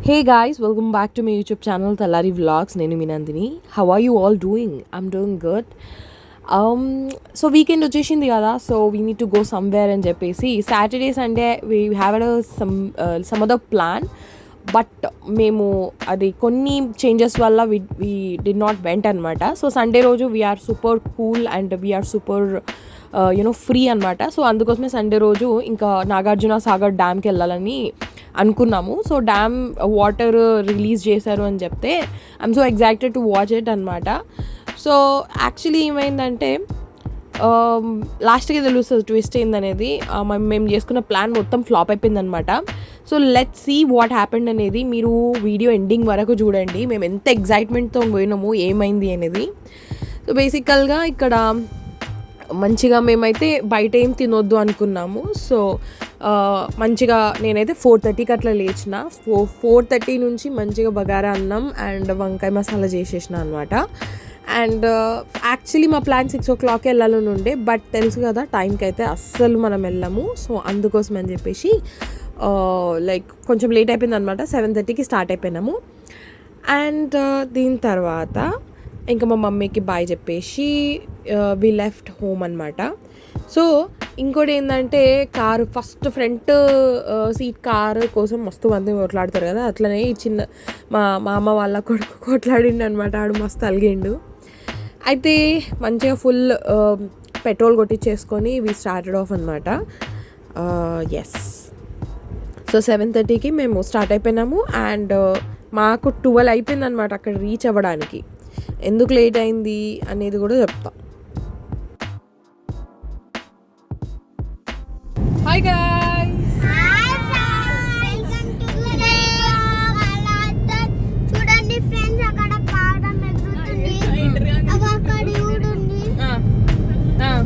Hey guys, welcome back to my YouTube channel Tallari Vlogs. Nenu mi Nandini. How are you all doing? I'm doing good. So weekend వచ్చేసింది కదా, so we need to go somewhere అని చెప్పేసి Saturday Sunday we have some other plan, but మేము అది కొన్ని changes వల్ల we did not went అనమాట. So Sunday రోజు we are super cool and we are super free అనమాట. సో అందుకోసమే సండే రోజు ఇంకా నాగార్జున సాగర్ డ్యామ్కి వెళ్ళాలని అనుకున్నాము. సో డ్యామ్ వాటర్ రిలీజ్ చేశారు అని చెప్తే I'm so excited to watch it అనమాట. సో యాక్చువల్లీ ఏమైందంటే లాస్ట్కి తెలుస్తుంది ట్విస్ట్ ఏందనేది. మేము చేసుకున్న ప్లాన్ మొత్తం ఫ్లాప్ అయిపోయిందనమాట. So let's see what happened అనేది మీరు వీడియో ఎండింగ్ వరకు చూడండి. మేము ఎంత ఎగ్జైట్మెంట్తో పోయినాము, ఏమైంది అనేది. సో బేసికల్గా ఇక్కడ మంచిగా మేమైతే బయట ఏం తినొద్దు అనుకున్నాము. సో మంచిగా నేనైతే 4:30కి అట్లా లేచిన. 4:30 నుంచి మంచిగా బగారా అన్నం అండ్ వంకాయ మసాలా చేసేసిన అనమాట. అండ్ యాక్చువల్లీ మా ప్లాన్ 6 o'clock వెళ్ళాలని ఉండే, బట్ తెలుసు కదా టైంకి అయితే అస్సలు మనం వెళ్ళాము. సో అందుకోసం అని చెప్పేసి లైక్ కొంచెం లేట్ అయిపోయింది అనమాట. 7:30కి స్టార్ట్ అయిపోయినాము. అండ్ దీని తర్వాత ఇంకా మా మమ్మీకి బాయ్ చెప్పేసి వి లెఫ్ట్ హోమ్ అనమాట. సో ఇంకోటి ఏంటంటే car first front seat car కోసం మస్తు మంది కొట్లాడతారు కదా, అట్లనే చిన్న మా అమ్మ వాళ్ళ కొడుకు కొట్లాడిండు అనమాట. ఆడు మస్తు అలిగిండు. అయితే మంచిగా ఫుల్ పెట్రోల్ కొట్టించేసుకొని వి స్టార్టెడ్ ఆఫ్ అనమాట. ఎస్, సో 7:30కి మేము స్టార్ట్ అయిపోయినాము. అండ్ మాకు 12 అయిపోయింది అనమాట అక్కడ రీచ్ అవ్వడానికి. ఎందుకు లేట్ అయింది అనేది కూడా చెప్తా. హాయ్ గాయ్స్, చూడండి ఫ్రెండ్స్, అక్కడ పావురం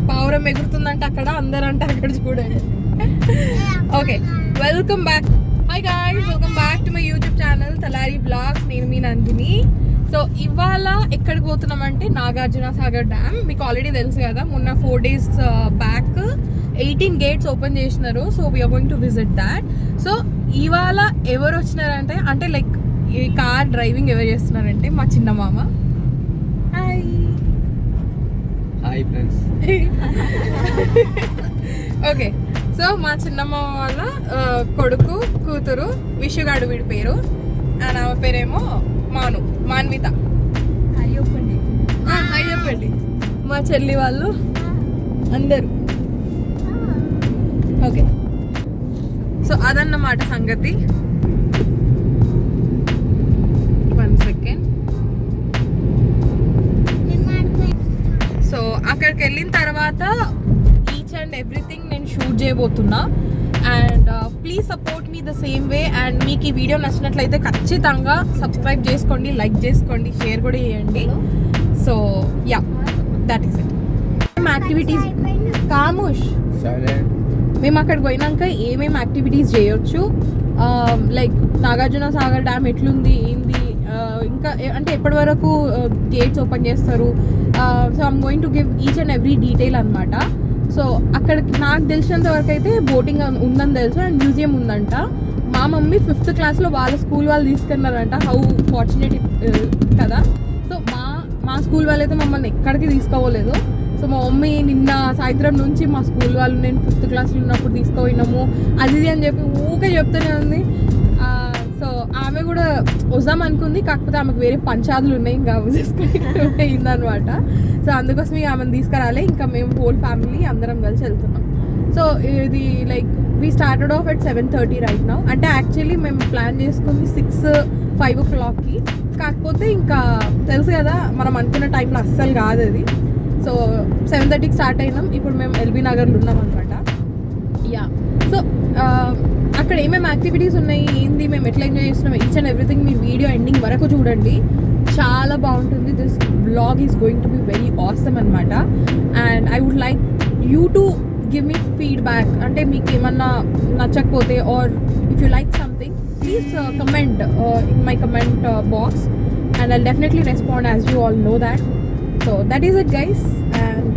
పావురం ఎగురుతుందంటే అక్కడ, అందరంటే అక్కడ చూడండి. Okay, welcome back. Hi guys, welcome back to my YouTube channel Talari blogs. నేను మీ నందిని. సో ఇవాళ ఎక్కడికి పోతున్నామంటే నాగార్జున సాగర్ డ్యామ్. మీకు ఆల్రెడీ తెలుసు కదా, మొన్న 4 days బ్యాక్ 18 gates ఓపెన్ చేసినారు. So we are going to visit that. So ఇవాళ ఎవరు వచ్చినారంటే, అంటే లైక్ ఈ కార్ డ్రైవింగ్ ఎవరు చేస్తున్నారంటే మా చిన్న మామ. Hi hi friends. Okay, so మా చిన్నమ్మ వాళ్ళ కొడుకు కూతురు విషుగాడు వీడి పేరు. అండ్ ఆమె పేరేమో మాన్విత. అయ్యప్పండి మా చెల్లి వాళ్ళు అందరూ. ఓకే, సో అదన్నమాట సంగతి. 1 second. సో అక్కడికి వెళ్ళిన తర్వాత ఈచ్ అండ్ ఎవ్రీథింగ్ నేను షూట్ చేయబోతున్నా. And please support me the same way. And మీకు ఈ వీడియో నచ్చినట్లయితే ఖచ్చితంగా సబ్స్క్రైబ్ చేసుకోండి, లైక్ చేసుకోండి, షేర్ కూడా చేయండి. So yeah, that is it. Activities కాముష్, మేము అక్కడికి పోయినాక ఏమేమి యాక్టివిటీస్ చేయొచ్చు, లైక్ నాగార్జున సాగర్ డ్యామ్ ఎట్లుంది, ఏంది, ఇంకా అంటే ఎప్పటి వరకు గేట్స్ ఓపెన్ చేస్తారు. So I'm going to give each and every detail అనమాట. సో అక్కడికి నాకు తెలిసినంత వరకు అయితే బోటింగ్ ఉందని తెలుసు, అండ్ మ్యూజియం ఉందంట. మా మమ్మీ 5th క్లాస్లో వాళ్ళ స్కూల్ వాళ్ళు తీసుకున్నారంట. హౌ ఫార్చునేట్ కదా. సో మా స్కూల్ వాళ్ళు అయితే మమ్మల్ని ఎక్కడికి తీసుకోవలేదు. సో మా మమ్మీ నిన్న సాయంత్రం నుంచి మా స్కూల్ వాళ్ళు నేను 5th క్లాస్లో ఉన్నప్పుడు తీసుకుపోయినాము అది ఇది అని చెప్పి ఊకే చెప్తూనే ఉంది. సో ఆమె కూడా వద్దాం అనుకుంది, కాకపోతే ఆమెకు వేరే పంచాదులు ఉన్నాయి, ఇంకా చేసుకుని అయిందనమాట. సో అందుకోసం ఆమెను తీసుకురాలే. ఇంకా మేము హోల్ ఫ్యామిలీ అందరం కలిసి వెళ్తున్నాం. సో ఇది like we started off at 7:30 right now. అంటే యాక్చువల్లీ మేము ప్లాన్ చేసుకుంది 5 o'clockకి. కాకపోతే ఇంకా తెలుసు కదా మనం అనుకున్న టైంలో అస్సలు కాదు అది. సో 7:30కి స్టార్ట్ అయినాం. ఇప్పుడు మేము ఎల్బీ నగర్లో ఉన్నాం అనమాట. యా, సో అక్కడ ఏమేమి యాక్టివిటీస్ ఉన్నాయి, ఏంది, మేము ఎట్లా ఎంజాయ్ చేస్తున్నాం, ఈచ్ అండ్ ఎవ్రీథింగ్ మీ వీడియో ఎండింగ్ వరకు చూడండి. చాలా బాగుంటుంది. This blog is going to be very awesome అనమాట. And I would like you to give me feedback. అంటే మీకు ఏమన్నా నచ్చకపోతే or if you like something, please comment in my comment box and I'll definitely respond, as you all know that. So that is it guys, and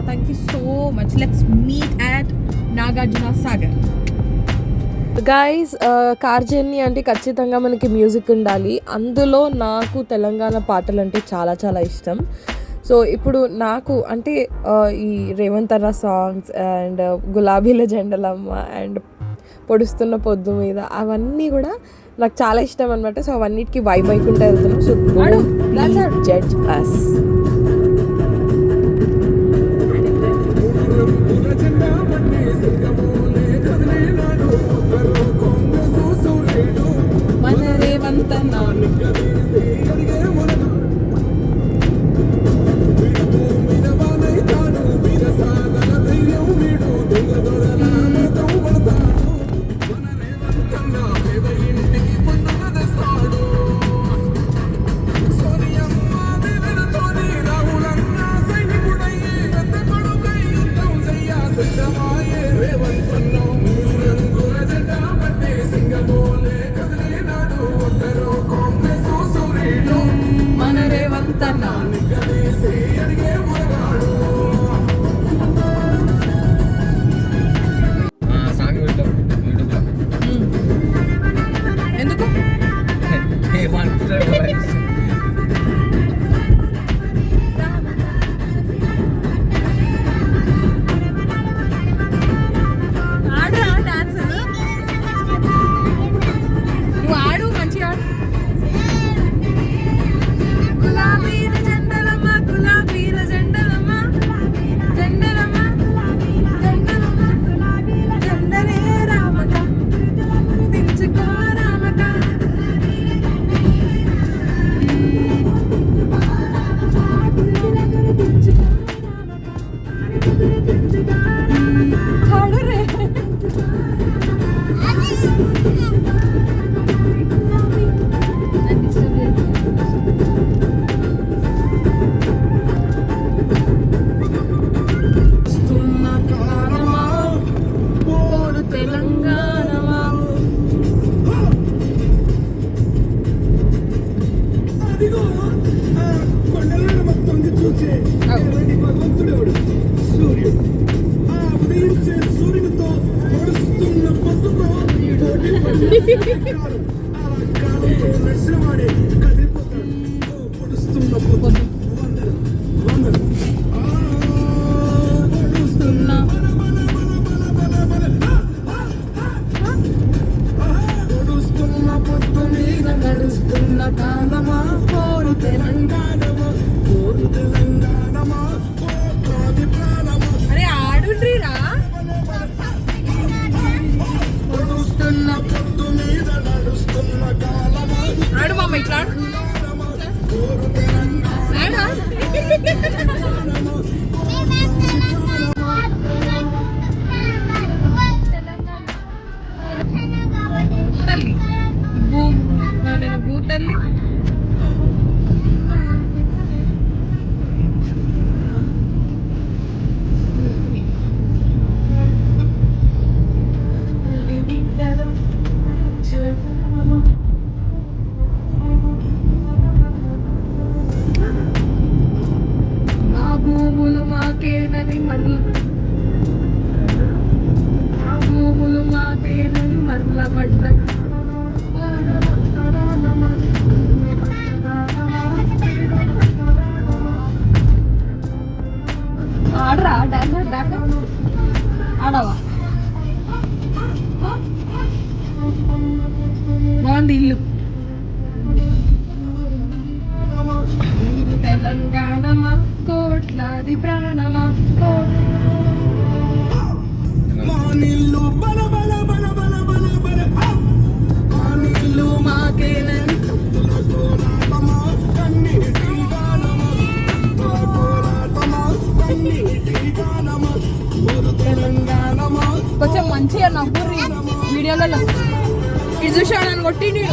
thank you so much. Let's meet at Nagarjuna Sagar. Guys car journey అంటే ఖచ్చితంగా మనకి music ఉండాలి. అందులో నాకు తెలంగాణ పాటలు అంటే చాలా చాలా ఇష్టం. సో ఇప్పుడు నాకు అంటే ఈ రేవంత్ అన్న సాంగ్స్ అండ్ గులాబీల జెండలమ్మ అండ్ పొడుస్తున్న పొద్దు మీద అవన్నీ కూడా నాకు చాలా ఇష్టం అనమాట. సో అవన్నిటికీ వైబ్ అయికుంటూ వెళ్తున్నాం. సో జడ్జ్ అస్. మన రేవంత్ అన్న మన రేవంత్ అన్న సాంగ్ పెట్టాం యూట్యూబ్లో. ఎందుకు ఆడరా డాన్స్ నువ్వు ఆడు మంచిగా ఆడు. గులాబీల జెండలమ్మ గులాబీల జెండలమ్మ జెండలమ్మ జెండలమ్మ జెండలే రామక దించుకో రామక. ఆడు రే తెలంగాణమా నడుస్తున్న కాలమా పోరు తెలంగాణమా పోరు తెలంగాణమా. అరే ఆడుండ్రీరా. ఆడు మామ ఇట్లా భూతల్లి మా భూములు మాకేనని మళ్ళీ మా భూములు మాకేనని మళ్ళ పడ్డ ఆడరా ఆడవా బాగుంది ఇల్లు. తెలంగాణమా కోట్లాది ప్రాణమా మాకేనని కొంచెం మంచిగా నవ్వుర్రి వీడియోలలో. ఇది చూసా నన్ను కొట్టిండు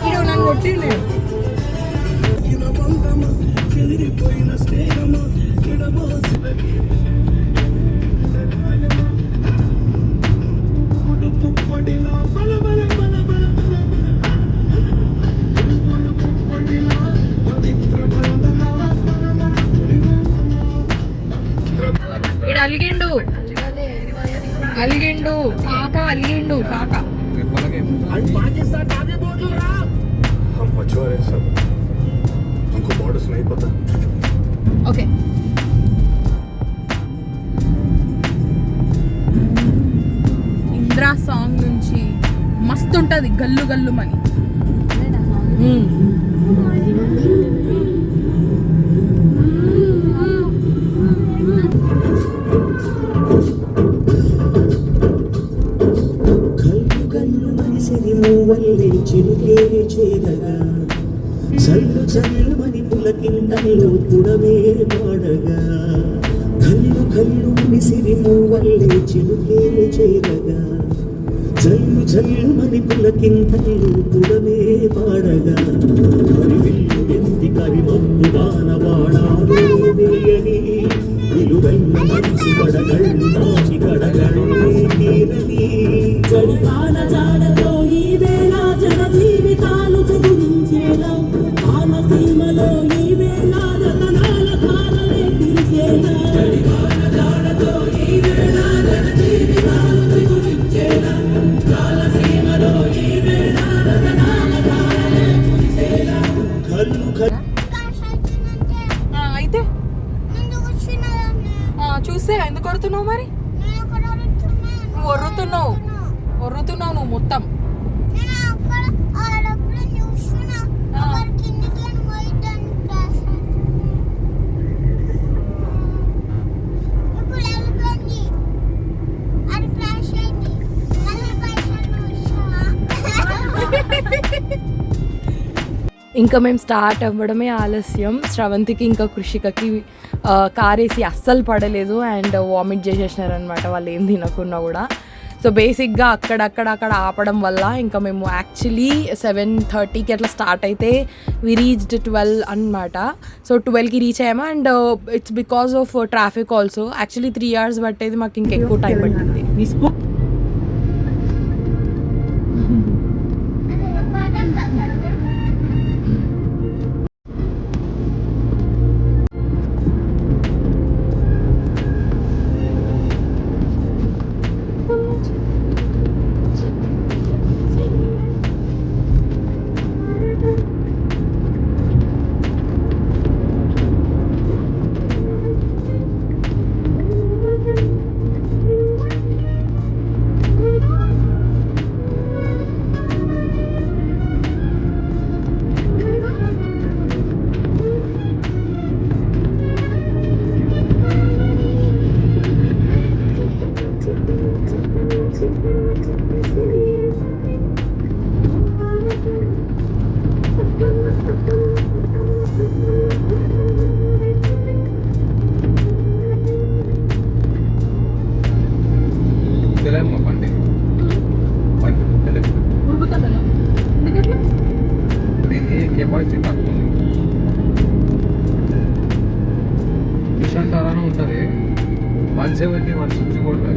ఇడు నన్ను కొట్టిండు. ఇడు అలిగిండు కాకా అలిగిండు కాక. రెప్పలకి आज पाकिस्तान आगे बोल रहा हम मछुआरे सब हमको बॉर्डर्स नहीं पता ఓకే ఇంద్రా సాంగ్ నుంచి మస్తు ఉంటది గల్లు గల్లు మని. చిలుకే చేరగా చల్లు చల్లుమని పులకింతల్లో పుడవే పాడగా కళ్ళు కళ్ళు మిసిరి మూవల్లే చిలుకే చేరగా చల్లు చల్లుమని పులకింతల్లో పుడవే పాడగా కరివిల్లు ఎత్తి కరిమప్పు వానవాడాలు వేయని విలువైన మంచి గడగళ్ళు నాచి గడగడే తీరని చడికాల జాడలో ఈ వేళ జన జీవితాలు చదువించేలా ఆలసీమలో ఈ వేళ రతనాల కాలమే తిరిసేలా చడికాల జాడలో ఈ వేళ జన జీవితాలు చదువించేలా ఆలసీమలో ఈ వేళ రతనాల కాలమే తిరిసేలా కళ్ళు అయితే ముందు కూర్చున్నదాన్ని చూస్తే ఎందుకు కొడుతున్నావు మరి? నేను అక్కడ నువ్వు ఒర్రుతున్నావు నువ్వు మొత్తం. నేను అక్కడ ఆ డబ్బులు చూస్తున్నా అక్కడ కిందికి అని పోయిద్దాన్ని క్లాస్ ఇప్పుడు వెళ్ళిపోయింది అది క్లాస్ అయింది మళ్ళీ పైసలు చూసావా ఇంకా మేము స్టార్ట్ అవ్వడమే ఆలస్యం. శ్రవంతికి ఇంకా కృషికకి కారేసి అస్సలు పడలేదు అండ్ వామిట్ చేసేసినారనమాట వాళ్ళు ఏం తినకున్నా కూడా. సో బేసిక్గా అక్కడ ఆపడం వల్ల ఇంకా మేము యాక్చువల్లీ 7:30కి అట్లా స్టార్ట్ అయితే వి రీచ్డ్ 12 అనమాట. సో 12కి రీచ్ అయ్యాము and it's because of traffic also. Actually 3 hours పట్టేది మాకు ఇంకా ఎక్కువ టైం పట్టింది. తెలియమ్మా బండి కెపాసిటీ తక్కువ ఉంది. విషయం చాలానే ఉంటుంది. 170 160 కూడా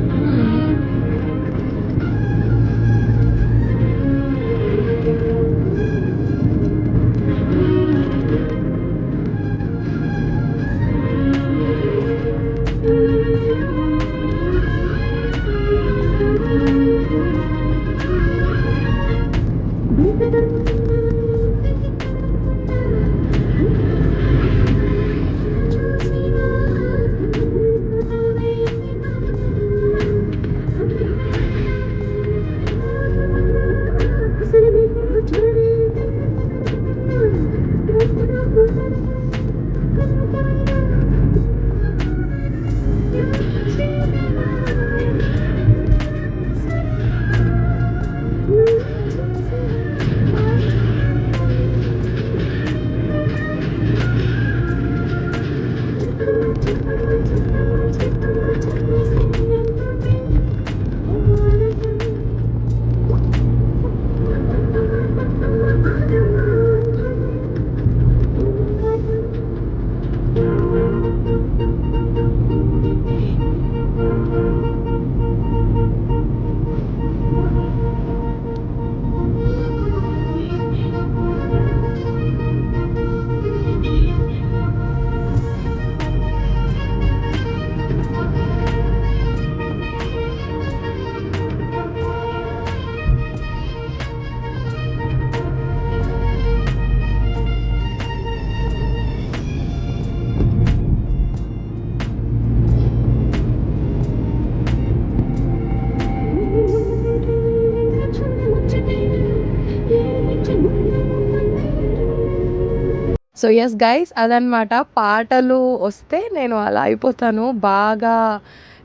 సో ఎస్ గైస్, అదనమాట. పాటలు వస్తే నేను అలా అయిపోతాను, బాగా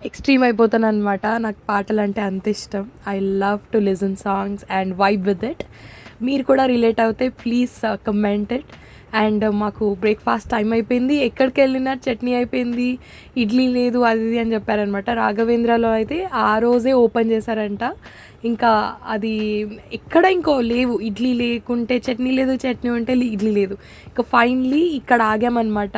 ఎక్స్ట్రీమ్ అయిపోతాను అనమాట. నాకు పాటలు అంటే అంత ఇష్టం. I love to listen songs and vibe with it. మీరు కూడా రిలేట్ అవుతే ప్లీజ్ కమెంట్ ఇట్. అండ్ మాకు బ్రేక్ఫాస్ట్ టైం అయిపోయింది. ఎక్కడికి వెళ్ళినా చట్నీ అయిపోయింది, ఇడ్లీ లేదు, అది ఇది అని చెప్పారనమాట. రాఘవేంద్రలో అయితే ఆ రోజే ఓపెన్ చేశారంట. ఇంకా అది ఎక్కడ ఇంకో లేవు, ఇడ్లీ లేకుంటే చట్నీ లేదు, చట్నీ ఉంటే ఇడ్లీ లేదు. ఇంకా ఫైనలీ ఇక్కడ ఆగామన్నమాట.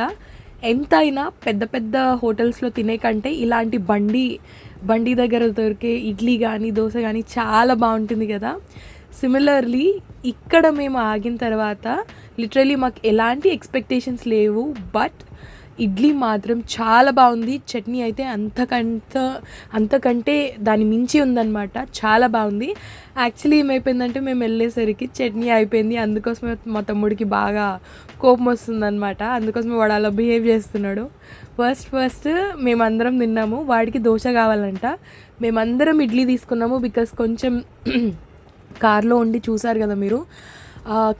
ఎంతైనా పెద్ద పెద్ద హోటల్స్లో తినే కంటే ఇలాంటి బండి దగ్గర దొరికే ఇడ్లీ కానీ దోశ కానీ చాలా బాగుంటుంది కదా. సిమిలర్లీ ఇక్కడ మేము ఆగిన తర్వాత లిటరలీ మాకు ఎలాంటి ఎక్స్పెక్టేషన్స్ లేవు, బట్ ఇడ్లీ మాత్రం చాలా బాగుంది. చట్నీ అయితే అంతకంటే దాని మించి ఉందన్నమాట, చాలా బాగుంది. యాక్చువల్లీ ఏమైపోయిందంటే మేము వెళ్ళేసరికి చట్నీ అయిపోయింది. అందుకోసమే మా తమ్ముడికి బాగా కోపం వస్తుందన్నమాట. అందుకోసమే వాడు అలా బిహేవ్ చేస్తున్నాడు. ఫస్ట్ మేమందరం తిన్నాము, వాడికి దోశ కావాలంట. మేమందరం ఇడ్లీ తీసుకున్నాము. బికాస్ కొంచెం కార్లో ఉండి చూసారు కదా మీరు,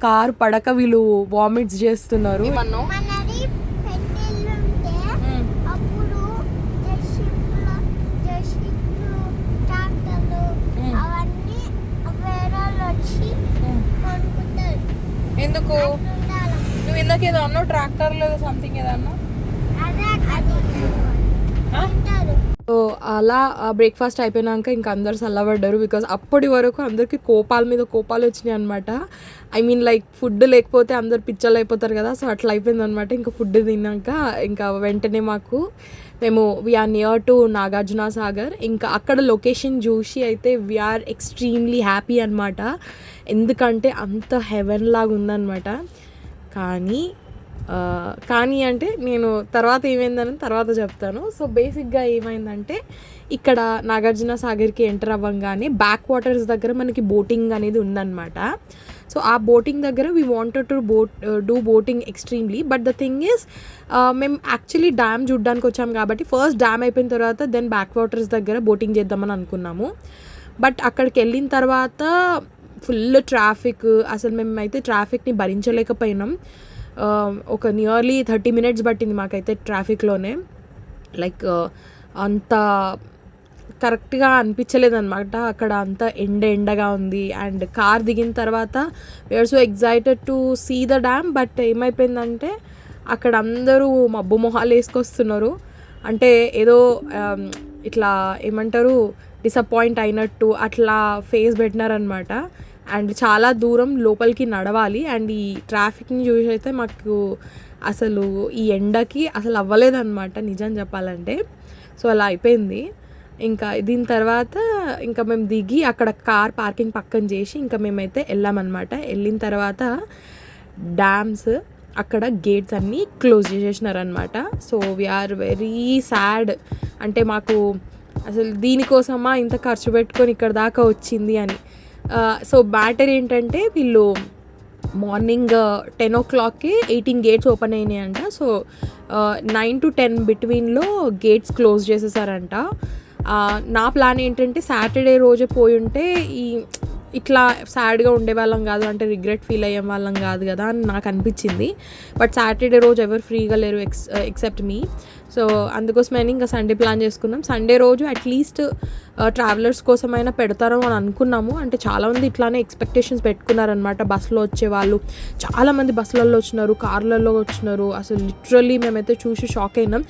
కారు పడక వీళ్ళు వామిట్స్ చేస్తున్నారు. మనది పెళ్ళిళ్ళు ఉంటే అప్పుడు జెర్సీలు ట్రాక్టర్లు అవన్నీ వేరే వాళ్ళు వచ్చి కొనుక్కుంటారు. ఎందుకు ఉండాలి. నువ్వు ఇందాకేదో అన్నావు, ట్రాక్టర్లో సంథింగ్ ఏదో అన్నావు. అదే అంటారు. సో అలా బ్రేక్ఫాస్ట్ అయిపోయినాక ఇంకా అందరు చల్లబడ్డారు. బికాజ్ అప్పటి వరకు అందరికీ కోపాల మీద కోపాలు వచ్చినాయి అనమాట. ఐ మీన్ లైక్ ఫుడ్ లేకపోతే అందరు పిచ్చలు అయిపోతారు కదా, సో అట్లా అయిపోయింది అనమాట. ఇంకా ఫుడ్ తిన్నాక ఇంకా వెంటనే మేము we are near to Nagarjuna Sagar. ఇంకా అక్కడ లొకేషన్ చూసి అయితే వీఆర్ ఎక్స్ట్రీమ్లీ హ్యాపీ అనమాట. ఎందుకంటే అంత హెవెన్ లాగా ఉందన్నమాట. కానీ అంటే నేను తర్వాత ఏమైందని తర్వాత చెప్తాను. సో బేసిక్గా ఏమైందంటే ఇక్కడ నాగార్జున సాగర్కి ఎంటర్ అవ్వగానే బ్యాక్ వాటర్స్ దగ్గర మనకి బోటింగ్ అనేది ఉందన్నమాట. సో ఆ బోటింగ్ దగ్గర we wanted to do boating extremely. But the thing is మేము యాక్చువల్లీ డ్యామ్ చూడడానికి వచ్చాము కాబట్టి ఫస్ట్ డ్యామ్ అయిపోయిన తర్వాత దెన్ బ్యాక్ వాటర్స్ దగ్గర బోటింగ్ చేద్దామని అనుకున్నాము. బట్ అక్కడికి వెళ్ళిన తర్వాత ఫుల్ ట్రాఫిక్, అసలు మేమైతే ట్రాఫిక్ని భరించలేకపోయినాం. ఒక నియర్లీ 30 minutes పట్టింది మాకైతే ట్రాఫిక్లోనే. లైక్ అంత కరెక్ట్గా అనిపించలేదన్నమాట. అక్కడ అంతా ఎండగా ఉంది. అండ్ కార్ దిగిన తర్వాత we are so excited to see the dam. But ఏమైపోయిందంటే అక్కడ అందరూ మబ్బు మొహాలు వేసుకొస్తున్నారు. అంటే ఏదో ఇట్లా ఏమంటారు, డిసప్పాయింట్ అయినట్టు అట్లా ఫేస్ పెట్టినారనమాట. అండ్ చాలా దూరం లోపలికి నడవాలి. అండ్ ఈ ట్రాఫిక్ని చూసి అయితే మాకు అసలు ఈ ఎండకి అసలు అవ్వలేదన్నమాట నిజం చెప్పాలంటే. సో అలా అయిపోయింది. ఇంకా దీని తర్వాత ఇంకా మేము దిగి అక్కడ కార్ పార్కింగ్ పక్కన చేసి ఇంకా మేమైతే వెళ్ళామన్నమాట. వెళ్ళిన తర్వాత డ్యామ్స్ అక్కడ గేట్స్ అన్నీ క్లోజ్ చేసేసినారనమాట. So we are very sad. అంటే మాకు అసలు దీనికోసమా ఇంత ఖర్చు పెట్టుకొని ఇక్కడ దాకా వచ్చింది అని. సో మ్యాటర్ ఏంటంటే వీళ్ళు మార్నింగ్ 10 o'clockకి 18 gates ఓపెన్ అయినాయంట. సో 9 to 10 బిట్వీన్లో గేట్స్ క్లోజ్ చేసేసారంట. నా ప్లాన్ ఏంటంటే సాటర్డే రోజే పోయి ఉంటే ఇట్లా సాడ్గా ఉండేవాళ్ళం కాదు, అంటే రిగ్రెట్ ఫీల్ అయ్యే వాళ్ళం కాదు కదా అని నాకు అనిపించింది. బట్ సాటర్డే రోజు ఎవరు ఫ్రీగా లేరు ఎక్సెప్ట్ మీ. సో అందుకోసమని ఇంకా సండే ప్లాన్ చేసుకున్నాం. సండే రోజు అట్లీస్ట్ ట్రావెలర్స్ కోసమైనా పెడతారు అని అనుకున్నాము. అంటే చాలామంది ఇట్లానే ఎక్స్పెక్టేషన్స్ పెట్టుకున్నారనమాట. బస్సులో వచ్చేవాళ్ళు చాలామంది బస్సులలో వచ్చినారు, కార్లలో వచ్చినారు. అసలు లిటరల్లీ మేమైతే చూసి షాక్ అయినాం.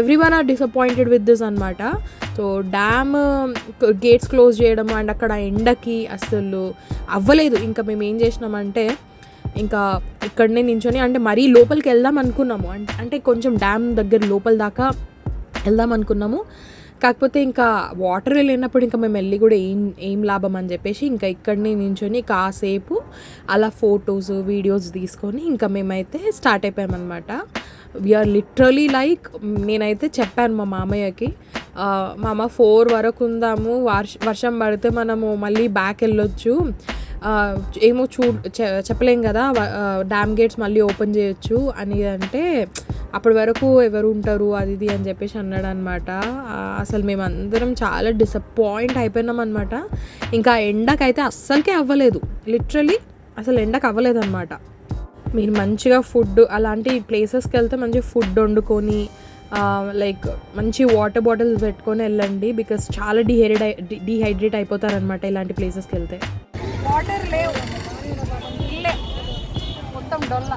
Everyone are disappointed with this అనమాట. సో డ్యామ్ గేట్స్ క్లోజ్ చేయడం అండ్ అక్కడ ఎండకి అసలు అవ్వలేదు. ఇంకా మేము ఏం చేసినామంటే ఇంకా ఇక్కడనే నించొని అంటే మరీ లోపలికి వెళ్దాం అనుకున్నాము. అంటే కొంచెం డ్యామ్ దగ్గర లోపల దాకా వెళ్దాం అనుకున్నాము. కాకపోతే ఇంకా వాటర్ వెళ్ళినప్పుడు ఇంకా మేము వెళ్ళి కూడా ఏం లాభం అని చెప్పేసి ఇంకా ఇక్కడనే నించొని కాసేపు అలా ఫొటోస్ వీడియోస్ తీసుకొని ఇంకా మేమైతే స్టార్ట్ అయిపోయామన్నమాట. వీఆర్ లిటరలీ లైక్, నేనైతే చెప్పాను మా మామయ్యకి, మామ 4 వరకు ఉందాము, వర్షం పడితే మనము మళ్ళీ బ్యాక్ వెళ్ళొచ్చు, ఏమో చెప్పలేం కదా, డ్యామ్ గేట్స్ మళ్ళీ ఓపెన్ చేయొచ్చు అని. అంటే అప్పటి వరకు ఎవరు ఉంటారు అది ఇది అని చెప్పేసి అన్నాడు అనమాట. అసలు మేమందరం చాలా డిసప్పాయింట్ అయిపోయినాం అనమాట. ఇంకా ఎండకైతే అస్సలకే అవ్వలేదు, లిటరలీ అసలు ఎండకు అవ్వలేదు అనమాట. మీరు మంచిగా ఫుడ్ అలాంటి ప్లేసెస్కి వెళ్తే మంచిగా ఫుడ్ వండుకొని లైక్ మంచి వాటర్ బాటిల్స్ పెట్టుకొని వెళ్ళండి, బికాస్ చాలా డిహైడ్రేట్ అయిపోతారనమాట ఇలాంటి ప్లేసెస్కి వెళ్తే. వాటర్ లేవు, ఇల్లే మొత్తం డొల్ల.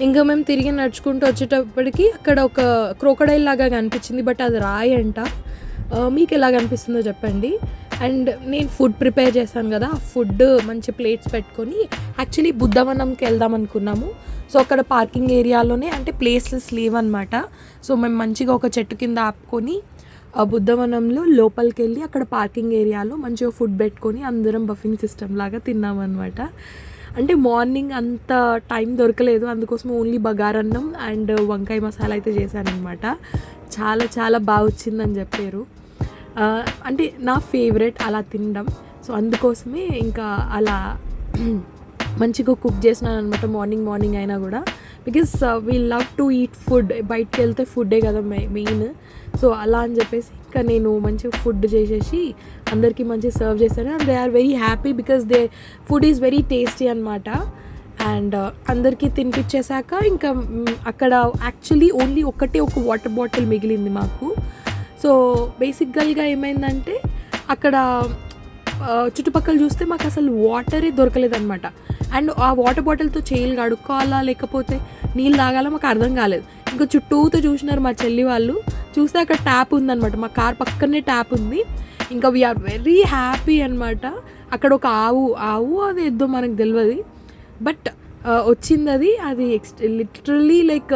ఇంకా మేము తిరిగి నడుచుకుంటూ వచ్చేటప్పటికి అక్కడ ఒక క్రోకడైల్ లాగా కనిపించింది, బట్ అది రాయి అంట. మీకు ఎలా కనిపిస్తుందో చెప్పండి. అండ్ నేను ఫుడ్ ప్రిపేర్ చేశాను కదా, ఆ ఫుడ్ మంచి ప్లేట్స్ పెట్టుకొని యాక్చువల్లీ బుద్ధవనంకి వెళ్దాం అనుకున్నాము. సో అక్కడ పార్కింగ్ ఏరియాలోనే అంటే ప్లేసెస్ లేవన్నమాట. సో మేము మంచిగా ఒక చెట్టు కింద ఆపుకొని ఆ బుద్ధవనంలో లోపలికి వెళ్ళి అక్కడ పార్కింగ్ ఏరియాలో మంచిగా ఫుడ్ పెట్టుకొని అందరం బఫింగ్ సిస్టమ్ లాగా తిన్నామన్నమాట. అంటే మార్నింగ్ అంత టైం దొరకలేదు, అందుకోసం ఓన్లీ బగారన్నం అండ్ వంకాయ మసాలా అయితే చేశానమాట. చాలా చాలా బాగా వచ్చిందని చెప్పారు. అంటే నా ఫేవరెట్ అలా తినడం. సో అందుకోసమే ఇంకా అలా మంచిగా కుక్ చేసినాను అనమాట మార్నింగ్ అయినా కూడా, because we love to eat food. బయటకు వెళ్తే ఫుడ్డే కదా మెయిన్. సో అలా అని చెప్పేసి ఇంకా నేను మంచిగా ఫుడ్ చేసేసి అందరికీ మంచిగా సర్వ్ చేశాను. And they are very happy because they food is very tasty అనమాట. అండ్ అందరికీ తినిపించేశాక ఇంకా అక్కడ యాక్చువల్లీ ఓన్లీ ఒక వాటర్ బాటిల్ మిగిలింది మాకు. సో బేసిక్గా ఏమైందంటే అక్కడ చుట్టుపక్కల చూస్తే మాకు అసలు వాటరే దొరకలేదన్నమాట. అండ్ ఆ వాటర్ బాటిల్తో చేయిలు కడుక్కోవాలా లేకపోతే నీళ్ళు తాగాలా మాకు అర్థం కాలేదు. ఇంకా చుట్టూతో చూసినారు మా చెల్లి వాళ్ళు, చూస్తే అక్కడ ట్యాప్ ఉందన్నమాట, మా కార్ పక్కనే ట్యాప్ ఉంది. ఇంకా వీఆర్ వెరీ హ్యాపీ అనమాట. అక్కడ ఒక ఆవు అది ఏదో మనకు తెలియదు, బట్ వచ్చింది అది లిటరల్లీ లైక్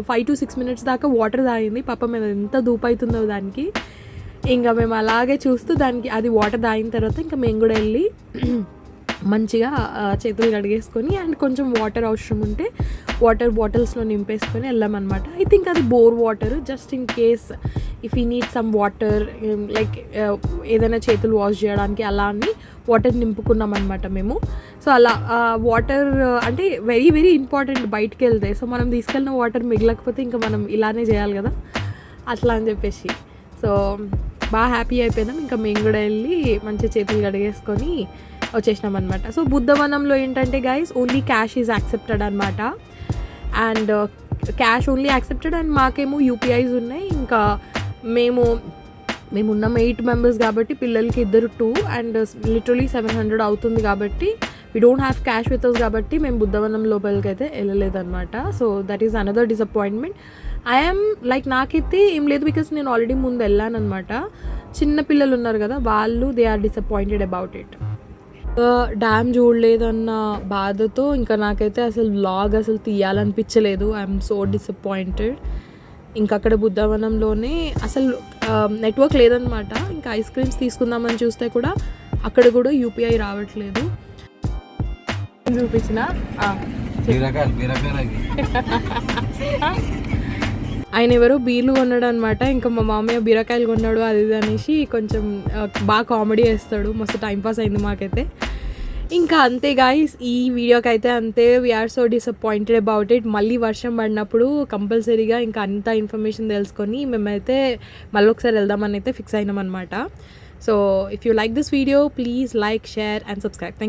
5 to 6 minutes దాకా వాటర్ తాగింది. పాప మీద ఎంత దూపవుతుందో దానికి. ఇంకా మేము అలాగే చూస్తూ దానికి అది వాటర్ తాగిన తర్వాత ఇంకా మేము కూడా వెళ్ళి మంచిగా చేతులు కడిగేసుకొని అండ్ కొంచెం వాటర్ అవసరం ఉంటే వాటర్ బాటిల్స్లో నింపేసుకొని వెళ్ళామన్నమాట. ఐ థింక్ అది bore water, just in case if you need some water like ఏదైనా చేతులు వాష్ చేయడానికి అలా అని వాటర్ నింపుకున్నాం అనమాట మేము. సో అలా వాటర్ అంటే వెరీ వెరీ ఇంపార్టెంట్ బయటికి వెళ్తే. సో మనం తీసుకెళ్ళిన వాటర్ మిగలకపోతే ఇంకా మనం ఇలానే చేయాలి కదా, అట్లా అని చెప్పేసి. సో బాగా హ్యాపీ అయిపోయినాం. ఇంకా మేము కూడా వెళ్ళి మంచిగా చేతులు కడిగేసుకొని వచ్చేసినాం అనమాట. సో బుద్ధవనంలో ఏంటంటే guys only cash is accepted అనమాట. And cash only accepted. And మాకేమో యూపీఐస్ ఉన్నాయి. ఇంకా మేము ఉన్నాం 8 members కాబట్టి పిల్లలకి 2 అండ్ లిటరలీ 700 అవుతుంది కాబట్టి we don't have cash with us కాబట్టి మేము బుద్ధవనం లోపలికి అయితే వెళ్ళలేదన్నమాట. So that is another disappointment. I'm like నాకైతే ఏం లేదు బికాస్ నేను ఆల్రెడీ ముందు వెళ్ళాను అనమాట. చిన్న పిల్లలు ఉన్నారు కదా వాళ్ళు they are disappointed about it. Dam చూడలేదన్న బాధతో ఇంకా నాకైతే అసలు వ్లాగ్ అసలు తీయాలనిపించలేదు. I'm so disappointed. ఇంకా అక్కడ బుద్ధవనంలోనే అసలు నెట్వర్క్ లేదనమాట. ఇంకా ఐస్ క్రీమ్స్ తీసుకుందామని చూస్తే కూడా అక్కడ కూడా యూపీఐ రావట్లేదు. చూపించిన ఆయన ఎవరో బీర్లు కొన్నాడు అనమాట. ఇంకా మా మామయ్య బీరకాయలు కొన్నాడు అది ఇది అనేసి కొంచెం బాగా కామెడీ వేస్తాడు. మస్తు టైంపాస్ అయింది మాకైతే. ఇంకా అంతే గాయ్స్, ఈ వీడియోకి అయితే అంతే. We are so disappointed about it. మళ్ళీ వర్షం పడినప్పుడు కంపల్సరీగా ఇంకా అంత ఇన్ఫర్మేషన్ తెలుసుకొని మేమైతే మళ్ళీ ఒకసారి వెళ్దామని అయితే ఫిక్స్ అయినాం అనమాట. So if you like this video please like, share and subscribe. Thank